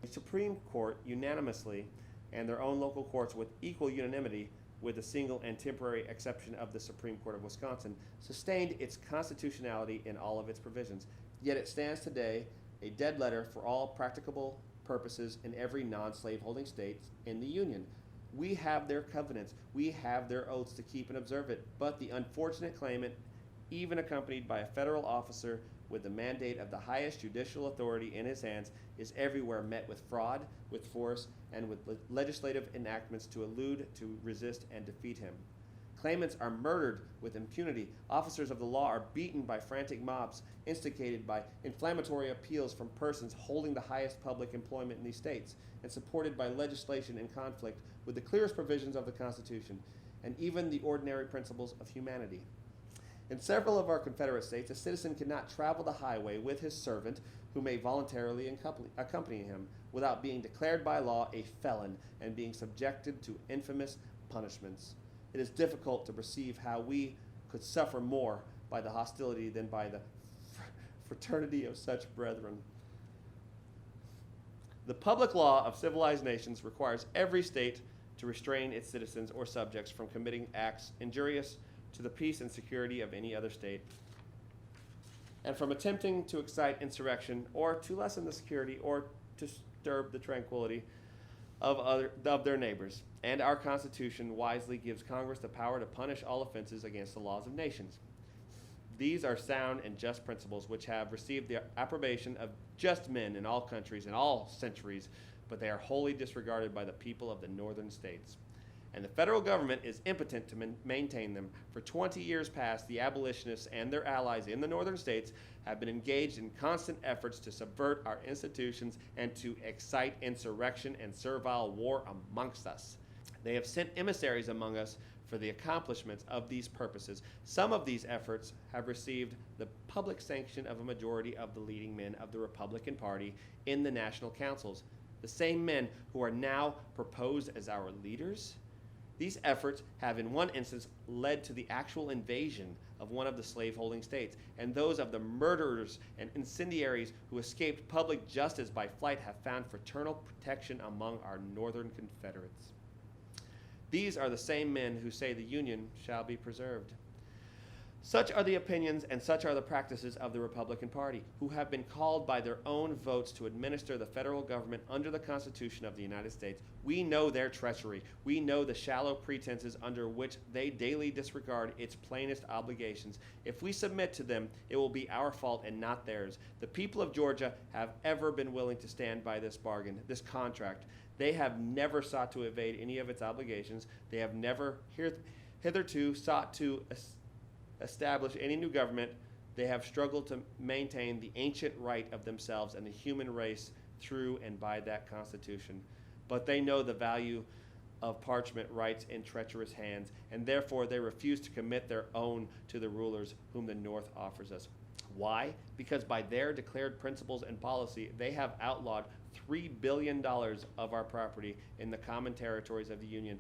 Supreme Court unanimously, and their own local courts with equal unanimity, with the single and temporary exception of the Supreme Court of Wisconsin, sustained its constitutionality in all of its provisions. Yet it stands today a dead letter for all practicable purposes in every non-slaveholding state in the Union. We have their covenants, we have their oaths to keep and observe it, but the unfortunate claimant, even accompanied by a federal officer with the mandate of the highest judicial authority in his hands, is everywhere met with fraud, with force, and with legislative enactments to elude, to resist, and defeat him. Claimants are murdered with impunity. Officers of the law are beaten by frantic mobs, instigated by inflammatory appeals from persons holding the highest public employment in these states, and supported by legislation in conflict with the clearest provisions of the Constitution, and even the ordinary principles of humanity. In several of our Confederate states, a citizen cannot travel the highway with his servant, who may voluntarily accompany him, without being declared by law a felon and being subjected to infamous punishments. It is difficult to perceive how we could suffer more by the hostility than by the fraternity of such brethren. The public law of civilized nations requires every state to restrain its citizens or subjects from committing acts injurious to the peace and security of any other state, and from attempting to excite insurrection or to lessen the security or to disturb the tranquility of their neighbors. And our Constitution wisely gives Congress the power to punish all offenses against the laws of nations. These are sound and just principles which have received the approbation of just men in all countries and all centuries, but they are wholly disregarded by the people of the northern states. And the federal government is impotent to maintain them. For 20 years past, the abolitionists and their allies in the northern states have been engaged in constant efforts to subvert our institutions and to excite insurrection and servile war amongst us. They have sent emissaries among us for the accomplishments of these purposes. Some of these efforts have received the public sanction of a majority of the leading men of the Republican Party in the national councils, the same men who are now proposed as our leaders. These efforts have in one instance led to the actual invasion of one of the slaveholding states, and those of the murderers and incendiaries who escaped public justice by flight have found fraternal protection among our northern Confederates. These are the same men who say the Union shall be preserved. Such are the opinions and such are the practices of the Republican Party, who have been called by their own votes to administer the federal government under the Constitution of the United States. We know their treachery. We know the shallow pretenses under which they daily disregard its plainest obligations. If we submit to them, it will be our fault and not theirs. The people of Georgia have ever been willing to stand by this bargain, this contract. They have never sought to evade any of its obligations. They have never hitherto sought to establish any new government. They have struggled to maintain the ancient right of themselves and the human race through and by that Constitution. But they know the value of parchment rights in treacherous hands, and therefore they refuse to commit their own to the rulers whom the North offers us. Why? Because by their declared principles and policy, they have outlawed $3 billion of our property in the common territories of the Union,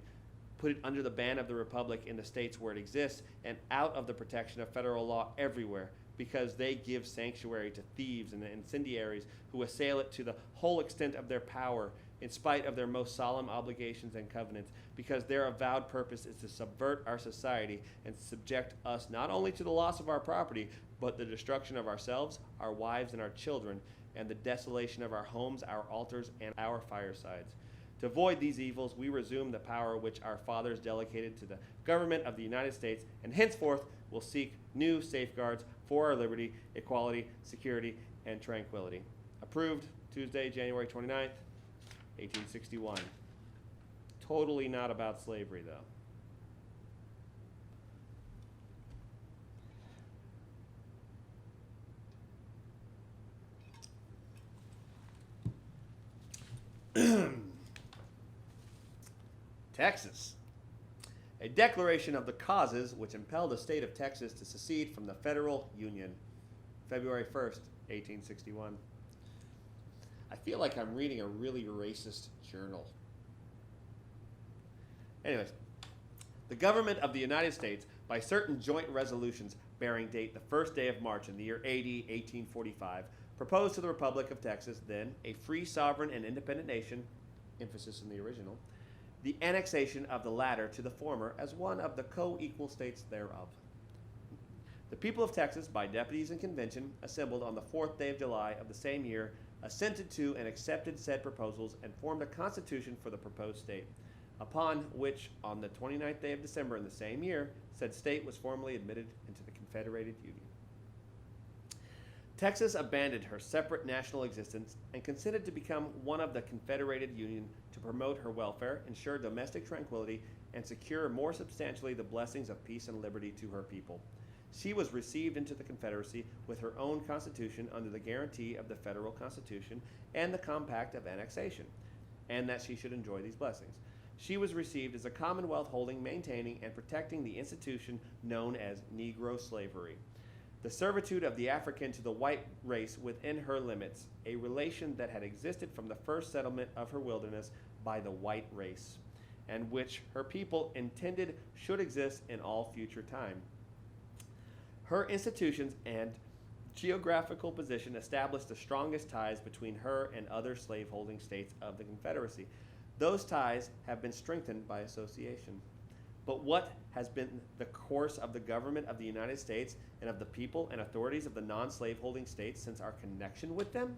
put it under the ban of the Republic in the states where it exists, and out of the protection of federal law everywhere, because they give sanctuary to thieves and incendiaries who assail it to the whole extent of their power, in spite of their most solemn obligations and covenants, because their avowed purpose is to subvert our society and subject us not only to the loss of our property, but the destruction of ourselves, our wives, and our children, and the desolation of our homes, our altars, and our firesides. To avoid these evils, we resume the power which our fathers delegated to the government of the United States, and henceforth will seek new safeguards for our liberty, equality, security, and tranquility. Approved Tuesday, January 29th, 1861. Totally not about slavery, though. Texas. A declaration of the causes which impelled the state of Texas to secede from the federal union. February 1st, 1861. I feel like I'm reading a really racist journal. Anyways, the government of the United States, by certain joint resolutions bearing date the first day of March in the year AD 1845, proposed to the Republic of Texas, then a free, sovereign, and independent nation, emphasis in the original, the annexation of the latter to the former as one of the co-equal states thereof. The people of Texas, by deputies and convention, assembled on the 4th day of July of the same year, assented to and accepted said proposals, and formed a constitution for the proposed state, upon which, on the 29th day of December in the same year, said state was formally admitted into the Confederated Union. Texas abandoned her separate national existence and consented to become one of the Confederated Union to promote her welfare, ensure domestic tranquility, and secure more substantially the blessings of peace and liberty to her people. She was received into the Confederacy with her own constitution under the guarantee of the federal Constitution and the compact of annexation, and that she should enjoy these blessings. She was received as a commonwealth holding, maintaining, and protecting the institution known as Negro slavery, the servitude of the African to the white race within her limits, a relation that had existed from the first settlement of her wilderness by the white race, and which her people intended should exist in all future time. Her institutions and geographical position established the strongest ties between her and other slaveholding states of the Confederacy. Those ties have been strengthened by association. But what has been the course of the government of the United States and of the people and authorities of the non-slaveholding states since our connection with them?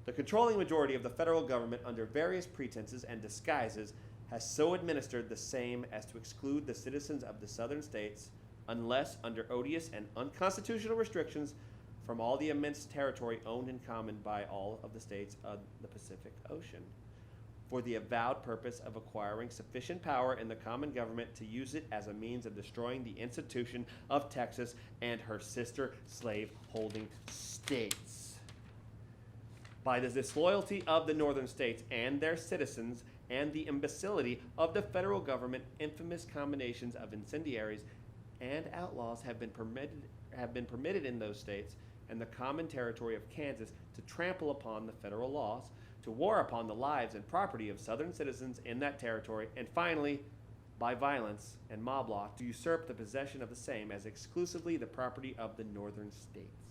The controlling majority of the federal government, under various pretenses and disguises, has so administered the same as to exclude the citizens of the southern states, unless under odious and unconstitutional restrictions, from all the immense territory owned in common by all of the states of the Pacific Ocean, for the avowed purpose of acquiring sufficient power in the common government to use it as a means of destroying the institution of Texas and her sister slave-holding states. By the disloyalty of the northern states and their citizens and the imbecility of the federal government, infamous combinations of incendiaries and outlaws have been permitted in those states and the common territory of Kansas to trample upon the federal laws, to war upon the lives and property of southern citizens in that territory, and finally, by violence and mob law, to usurp the possession of the same as exclusively the property of the northern states.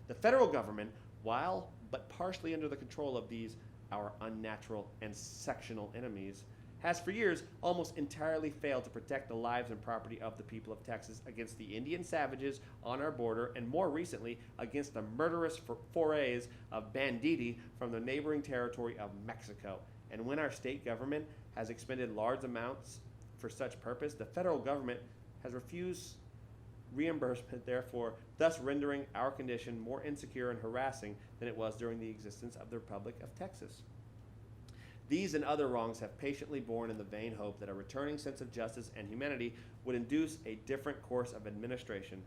The federal government, while but partially under the control of these, our unnatural and sectional enemies, has for years almost entirely failed to protect the lives and property of the people of Texas against the Indian savages on our border, and more recently against the murderous forays of banditti from the neighboring territory of Mexico. And when our state government has expended large amounts for such purpose, the federal government has refused reimbursement, therefore, thus rendering our condition more insecure and harassing than it was during the existence of the Republic of Texas. These and other wrongs have patiently borne in the vain hope that a returning sense of justice and humanity would induce a different course of administration.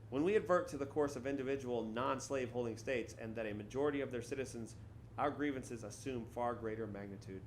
When we advert to the course of individual non-slave holding states and that a majority of their citizens, our grievances assume far greater magnitude.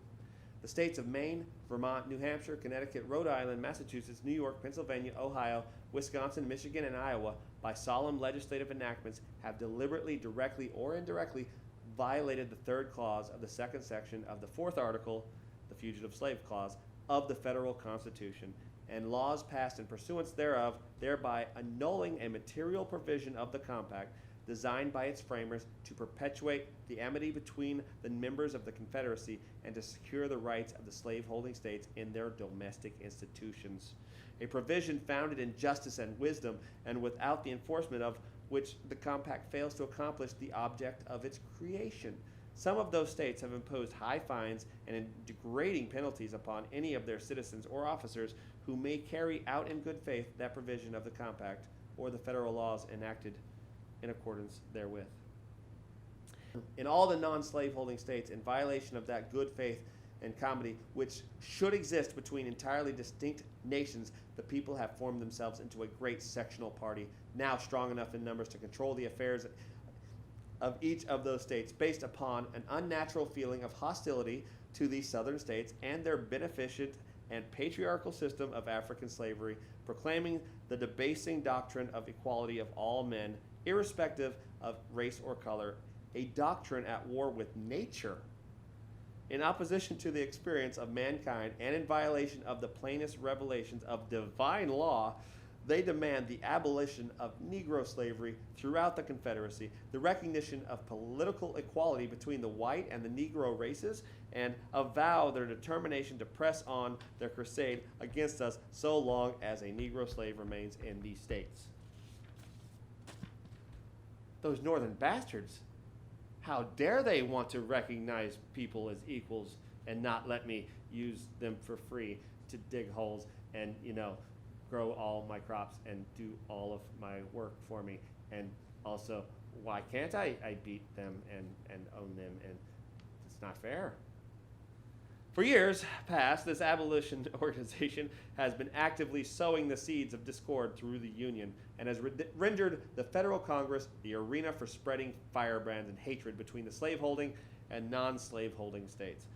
The states of Maine, Vermont, New Hampshire, Connecticut, Rhode Island, Massachusetts, New York, Pennsylvania, Ohio, Wisconsin, Michigan, and Iowa, by solemn legislative enactments, have deliberately, directly, or indirectly violated the third clause of the second section of the fourth article, the Fugitive Slave Clause, of the federal Constitution, and laws passed in pursuance thereof, thereby annulling a material provision of the compact, designed by its framers to perpetuate the amity between the members of the Confederacy and to secure the rights of the slaveholding states in their domestic institutions. A provision founded in justice and wisdom, and without the enforcement of which the compact fails to accomplish the object of its creation. Some of those states have imposed high fines and degrading penalties upon any of their citizens or officers who may carry out in good faith that provision of the compact or the federal laws enacted in accordance therewith. In all the non-slaveholding states, in violation of that good faith and comity which should exist between entirely distinct nations, the people have formed themselves into a great sectional party, now strong enough in numbers to control the affairs of each of those states, based upon an unnatural feeling of hostility to these southern states and their beneficent and patriarchal system of African slavery, proclaiming the debasing doctrine of equality of all men, irrespective of race or color, a doctrine at war with nature. In opposition to the experience of mankind and in violation of the plainest revelations of divine law, they demand the abolition of Negro slavery throughout the Confederacy, the recognition of political equality between the white and the Negro races, and avow their determination to press on their crusade against us so long as a Negro slave remains in these states. Those northern bastards, how dare they want to recognize people as equals and not let me use them for free to dig holes and, grow all my crops and do all of my work for me. And also, why can't I beat them and own them? And it's not fair. For years past, this abolition organization has been actively sowing the seeds of discord through the Union and has rendered the federal Congress the arena for spreading firebrands and hatred between the slaveholding and non-slaveholding states.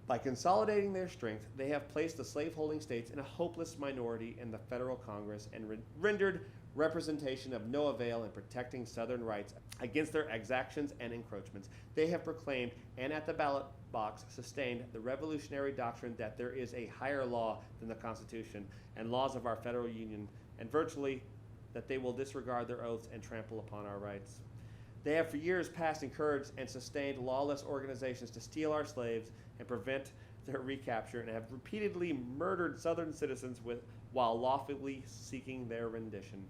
By consolidating their strength, they have placed the slaveholding states in a hopeless minority in the federal Congress and rendered representation of no avail in protecting Southern rights against their exactions and encroachments. They have proclaimed and at the ballot box sustained the revolutionary doctrine that there is a higher law than the Constitution and laws of our federal union, and virtually that they will disregard their oaths and trample upon our rights. They have for years past encouraged and sustained lawless organizations to steal our slaves and prevent their recapture, and have repeatedly murdered Southern citizens while lawfully seeking their rendition.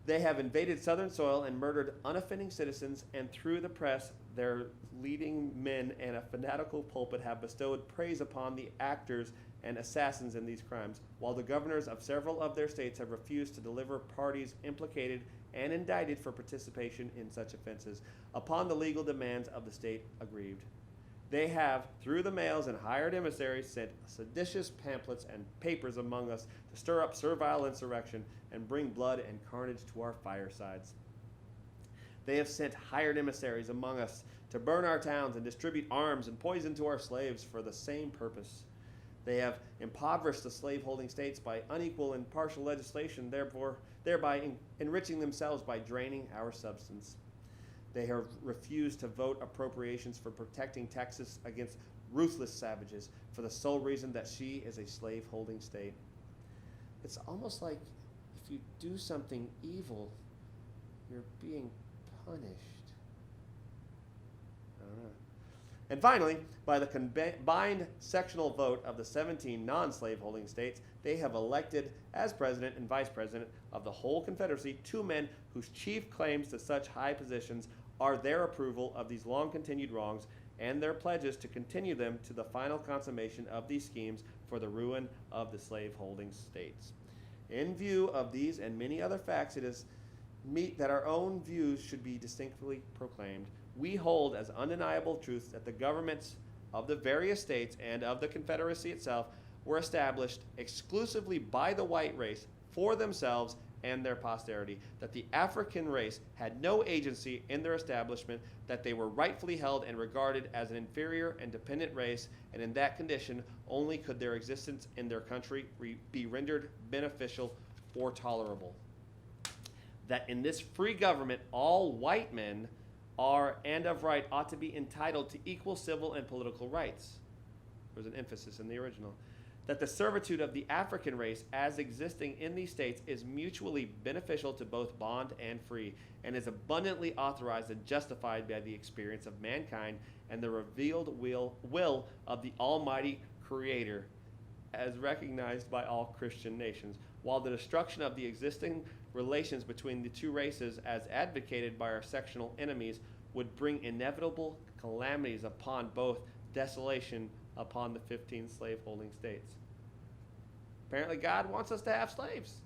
They have invaded Southern soil and murdered unoffending citizens, and through the press, their leading men and a fanatical pulpit have bestowed praise upon the actors and assassins in these crimes, while the governors of several of their states have refused to deliver parties implicated and indicted for participation in such offenses upon the legal demands of the state aggrieved. They have, through the mails and hired emissaries, sent seditious pamphlets and papers among us to stir up servile insurrection and bring blood and carnage to our firesides. They have sent hired emissaries among us to burn our towns and distribute arms and poison to our slaves for the same purpose. They have impoverished the slaveholding states by unequal and partial legislation, thereby enriching themselves by draining our substance. They have refused to vote appropriations for protecting Texas against ruthless savages for the sole reason that she is a slaveholding state. It's almost like if you do something evil, you're being punished. I don't know. And finally, by the combined sectional vote of the 17 non-slaveholding states, they have elected as president and vice president of the whole Confederacy 2 men whose chief claims to such high positions are their approval of these long-continued wrongs and their pledges to continue them to the final consummation of these schemes for the ruin of the slaveholding states. In view of these and many other facts, it is meet that our own views should be distinctly proclaimed. We hold as undeniable truths that the governments of the various states and of the Confederacy itself were established exclusively by the white race for themselves and their posterity, that the African race had no agency in their establishment, that they were rightfully held and regarded as an inferior and dependent race, and in that condition only could their existence in their country be rendered beneficial or tolerable. That in this free government all white men are and of right ought to be entitled to equal civil and political rights. There's an emphasis in the original. that the servitude of the African race as existing in these states is mutually beneficial to both bond and free, and is abundantly authorized and justified by the experience of mankind and the revealed will of the Almighty Creator, as recognized by all Christian nations, while the destruction of the existing relations between the two races, as advocated by our sectional enemies, would bring inevitable calamities upon both, desolation upon the 15 slaveholding states. Apparently God wants us to have slaves.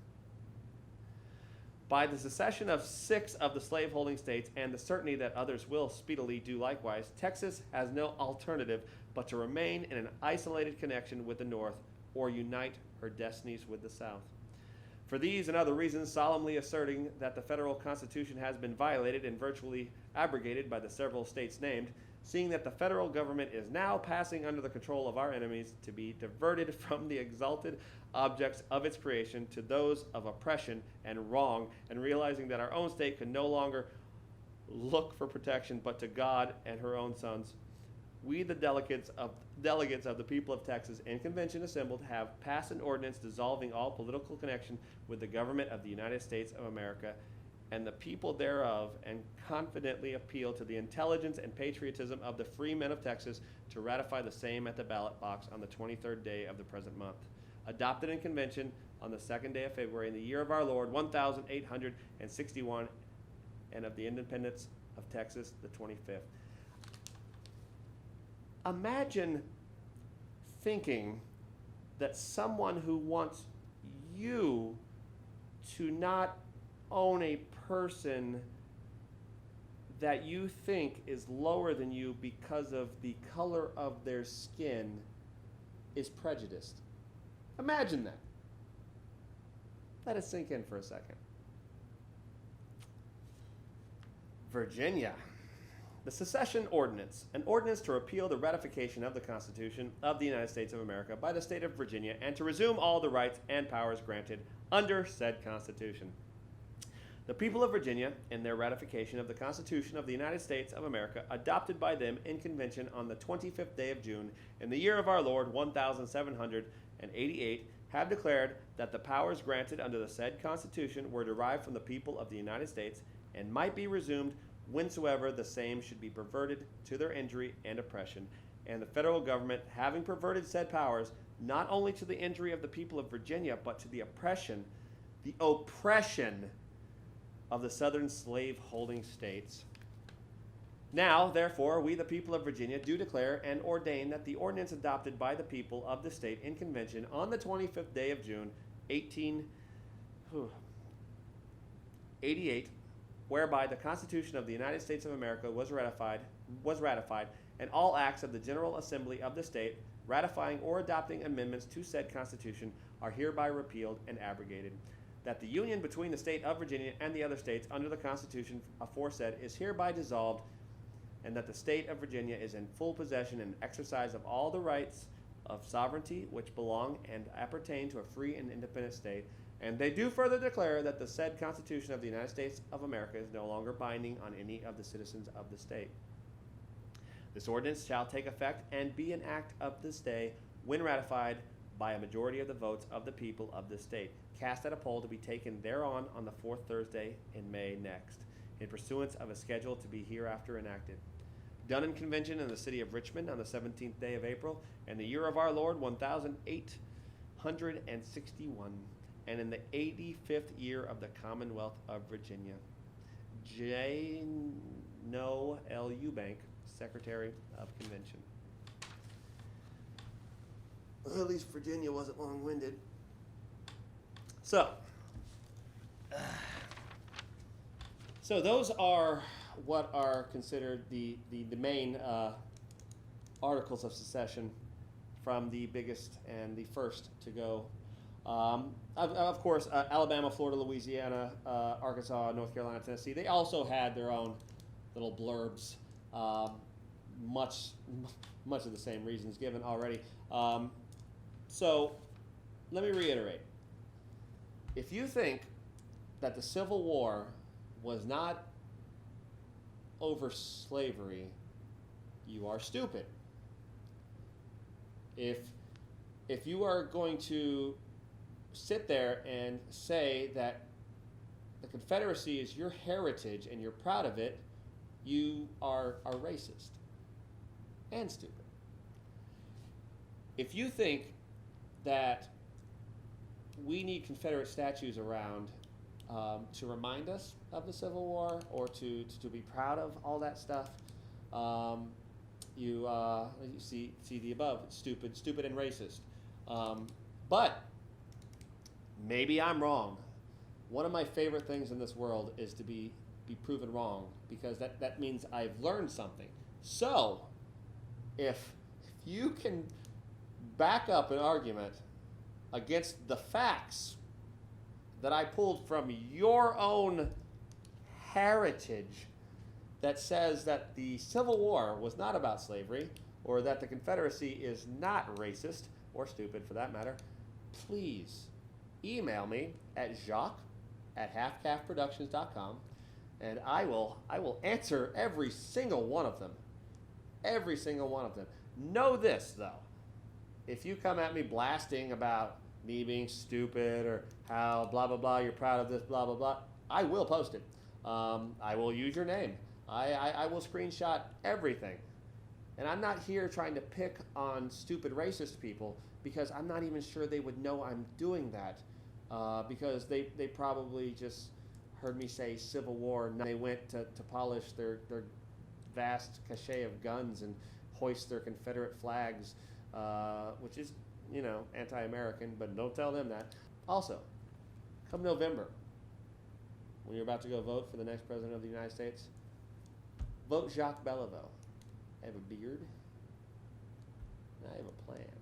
By the secession of 6 of the slaveholding states and the certainty that others will speedily do likewise, Texas has no alternative but to remain in an isolated connection with the North or unite her destinies with the South. For these and other reasons, solemnly asserting that the federal Constitution has been violated and virtually abrogated by the several states named, seeing that the federal government is now passing under the control of our enemies to be diverted from the exalted objects of its creation to those of oppression and wrong, and realizing that our own state can no longer look for protection but to God and her own sons, we, the delegates of the people of Texas in convention assembled, have passed an ordinance dissolving all political connection with the government of the United States of America and the people thereof, and confidently appeal to the intelligence and patriotism of the free men of Texas to ratify the same at the ballot box on the 23rd day of the present month. Adopted in convention on the 2nd day of February in the year of our Lord, 1861, and of the independence of Texas, the 25th. Imagine thinking that someone who wants you to not own a person that you think is lower than you because of the color of their skin is prejudiced. Imagine that. Let it sink in for a second. Virginia. The Secession Ordinance, an ordinance to repeal the ratification of the Constitution of the United States of America by the state of Virginia and to resume all the rights and powers granted under said Constitution. The people of Virginia, in their ratification of the Constitution of the United States of America, adopted by them in convention on the 25th day of June, in the year of our Lord, 1788, have declared that the powers granted under the said Constitution were derived from the people of the United States and might be resumed whensoever the same should be perverted to their injury and oppression, and the federal government having perverted said powers, not only to the injury of the people of Virginia, but to the oppression of the southern slave-holding states. Now, therefore, we, the people of Virginia, do declare and ordain that the ordinance adopted by the people of the state in convention on the 25th day of June, 1888, whereby the Constitution of the United States of America was ratified, and all acts of the General Assembly of the state ratifying or adopting amendments to said Constitution are hereby repealed and abrogated. That the union between the state of Virginia and the other states under the Constitution aforesaid is hereby dissolved, and that the state of Virginia is in full possession and exercise of all the rights of sovereignty which belong and appertain to a free and independent state. And they do further declare that the said Constitution of the United States of America is no longer binding on any of the citizens of the state. This ordinance shall take effect and be an act of this day when ratified by a majority of the votes of the people of this state, cast at a poll to be taken thereon on the 4th Thursday in May next, in pursuance of a schedule to be hereafter enacted. Done in convention in the city of Richmond on the 17th day of April, and the year of our Lord, 1861, and in the 85th year of the Commonwealth of Virginia. J. No. L. Eubank, Secretary of Convention. Well, at least Virginia wasn't long-winded. So those are what are considered the main Articles of Secession, from the biggest and the first to go. Of course, Alabama, Florida, Louisiana, Arkansas, North Carolina, Tennessee, they also had their own little blurbs, much of the same reasons given already. So let me reiterate. If you think that the Civil War was not over slavery, you are stupid. If if you are going to sit there and say that the Confederacy is your heritage and you're proud of it, you are racist and stupid. If you think that we need Confederate statues around to remind us of the Civil War or to be proud of all that stuff, you see the above, stupid and racist. But maybe I'm wrong. One of my favorite things in this world is to be proven wrong, because that means I've learned something. So if you can back up an argument against the facts that I pulled from your own heritage that says that the Civil War was not about slavery, or that the Confederacy is not racist, or stupid for that matter, please email me at jacques@halfcalfproductions.com, and I will answer every single one of them. Every single one of them. Know this, though. If you come at me blasting about me being stupid or how blah, blah, blah, you're proud of this, blah, blah, blah, I will post it. I will use your name. I will screenshot everything. And I'm not here trying to pick on stupid racist people, because I'm not even sure they would know I'm doing that, because they probably just heard me say Civil War, and they went to polish their vast cachet of guns and hoist their Confederate flags, which is, anti-American, but don't tell them that. Also, come November, when you're about to go vote for the next president of the United States, vote Jacques Belliveau. I have a beard, and I have a plan.